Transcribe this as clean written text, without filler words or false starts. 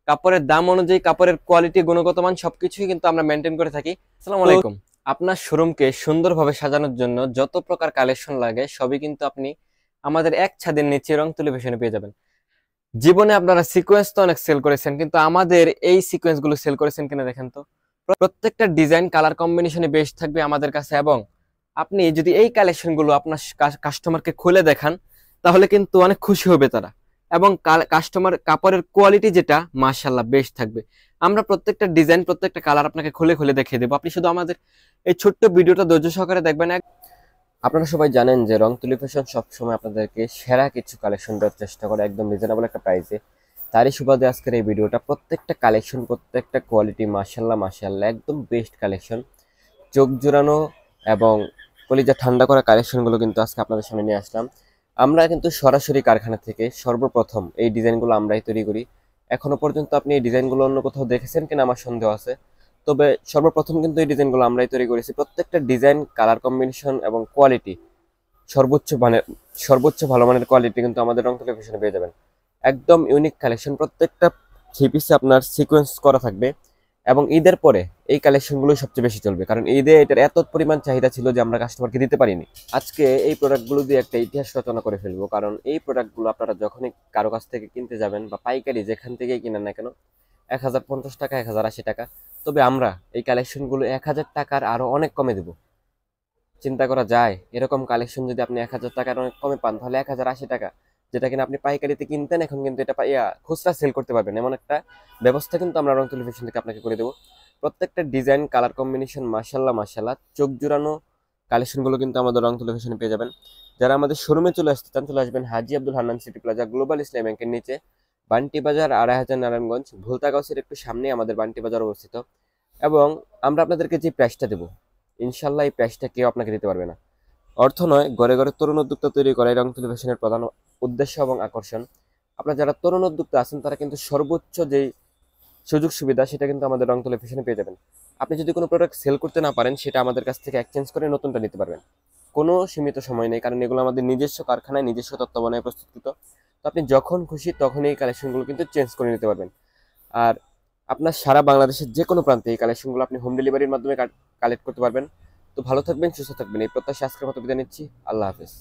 কাপড়ের দাম অনুযায়ী কাপড়ের কোয়ালিটি, গুণগত মান সবকিছুই কিন্তু আমরা মেনটেন করে থাকি। আসসালামু আলাইকুম। আপনার শোরুমকে সুন্দরভাবে সাজানোর জন্য যত প্রকার কালেকশন লাগে সবই কিন্তু আপনি আমাদের এক ছাদের নিচে রং তুলি ফ্যাশনে পেয়ে যাবেন। জীবনে আপনারা সিকোয়েন্স তো অনেক সেল করেছেন, কিন্তু আমাদের এই সিকোয়েন্স গুলো সেল করেছেন কিনা দেখেন তো। প্রত্যেকটা ডিজাইন কালার কম্বিনেশনে বেশ থাকবে আমাদের কাছে, এবং আপনি যদি এই কালেকশন গুলো আপনার কাস্টমারকে খুলে দেখান তাহলে কিন্তু অনেক খুশি হবে তারা। এবং কাস্টমার কাপড়ের কোয়ালিটি যেটা মাশাআল্লাহ বেশ থাকবে। আমরা প্রত্যেকটা ডিজাইন প্রত্যেকটা কালার আপনাকে খুলে খুলে দেখিয়ে দেবো, আপনি শুধু আমাদের এই ছোট্ট ভিডিওটা ধৈর্য সহকারে দেখবেন। আপনারা সবাই জানেন যে রং তুলি ফ্যাশন সবসময় আপনাদেরকে সেরা কিছু কালেকশন দেওয়ার চেষ্টা করে একদম রিজনেবল একটা প্রাইসে। তারই সুবাদে আজকের এই ভিডিওটা, প্রত্যেকটা কালেকশন প্রত্যেকটা কোয়ালিটি মাশাআল্লাহ মাশাআল্লাহ একদম বেস্ট কালেকশন, চোখ জোড়ানো এবং কলিজা ঠান্ডা করা কালেকশনগুলো কিন্তু আজকে আপনাদের সামনে নিয়ে আসলাম। আমরা কিন্তু সরাসরি কারখানা থেকে সর্বপ্রথম এই ডিজাইনগুলো আমরাই তৈরি করি। এখনো পর্যন্ত আপনি এই ডিজাইনগুলো অন্য কোথাও দেখেছেন কিনা আমার সন্দেহ আছে, তবে সর্বপ্রথম কিন্তু এই ডিজাইনগুলো আমরাই তৈরি করেছি। প্রত্যেকটা ডিজাইন কালার কম্বিনেশন এবং কোয়ালিটি সর্বোচ্চ মানের, সর্বোচ্চ ভালো মানের কোয়ালিটি কিন্তু আমাদের রং টেলিভিশনে পেয়ে যাবেন। একদম ইউনিক কালেকশন, প্রত্যেকটা থ্রি পিসে আপনার সিকোয়েন্স করা থাকবে। এবং ঈদের পরে এই কালেকশনগুলোই সবচেয়ে বেশি চলবে, কারণ ঈদে এটার এত পরিমাণ চাহিদা ছিল যে আমরা কাস্টমারকে দিতে পারিনি। আজকে এই প্রোডাক্টগুলো দিয়ে একটা ইতিহাস রচনা করে ফেলবো, কারণ এই প্রোডাক্টগুলো আপনারা যখনই কারো কাছ থেকে কিনতে যাবেন বা পাইকারি যেখান থেকেই কিনেন না কেন, 1050 টাকা, 1080 টাকা। তবে আমরা এই কালেকশনগুলো 1000 টাকার আরো অনেক কমে দেবো। চিন্তা করা যায়, এরকম কালেকশন যদি আপনি 1000 টাকার অনেক কমে পান, তাহলে 1080 টাকা যেটা কিনা আপনি পাইকারিতে কিনতেন, এখন কিন্তু এটা খুচরা সেল করতে পারবেন, এমন একটা ব্যবস্থা কিন্তু আমরা রং টেলিভিশন থেকে আপনাকে করে দেবো। প্রত্যেকটা ডিজাইন কালার কম্বিনেশন মাশাল্লাহ মাশাল্লাহ চোখ জুড়ানো কালেকশনগুলো কিন্তু আমাদের রং টেলিভিশনে পেয়ে যাবেন। যারা আমাদের শোরুমে চলে আসতে চান, চলে আসবেন Haji Abdul Hannan city plaza global Islami ব্যাংকের নিচে, বান্টি বাজার 2500 নারায়ণগঞ্জ, ভুলতা গাউসের একটু সামনে আমাদের বান্টি বাজার অবস্থিত। এবং আমরা আপনাদেরকে যে প্রাইসটা দেবো, ইনশাল্লাহ এই প্রাইসটা কেউ আপনাকে দিতে পারবে না। অর্থ নয়, ঘরে ঘরে তরুণ উদ্যোক্তা তৈরি করাই রং টেলিভিশনের প্রধান উদ্দেশ্য এবং আকর্ষণ। আপনারা যারা তরুণ উদ্যোক্তা আছেন তারা কিন্তু সর্বোচ্চ যেই সুযোগ সুবিধা সেটা কিন্তু আমাদের রং টেলিভিশনে পেয়ে যাবেন। আপনি যদি কোনো প্রোডাক্ট সেল করতে না পারেন, সেটা আমাদের কাছ থেকে এক্সচেঞ্জ করে নতুনটা নিতে পারবেন। কোনো সীমিত সময় নেই, কারণ এগুলো আমাদের নিজস্ব কারখানায় নিজস্ব তত্ত্বাবধানে প্রস্তুতকৃত। তো আপনি যখন খুশি তখন এই কালেকশনগুলো কিন্তু চেঞ্জ করে নিতে পারবেন। আর আপনার সারা বাংলাদেশের যে কোনো প্রান্তে এই কালেকশনগুলো আপনি হোম ডেলিভারির মাধ্যমে কালেক্ট করতে পারবেন। তো ভালো থাকবেন, সুস্থ থাকবেন, এই প্রত্যাশা আজকের মতো বিদায় নিচ্ছি। আল্লাহ হাফেজ।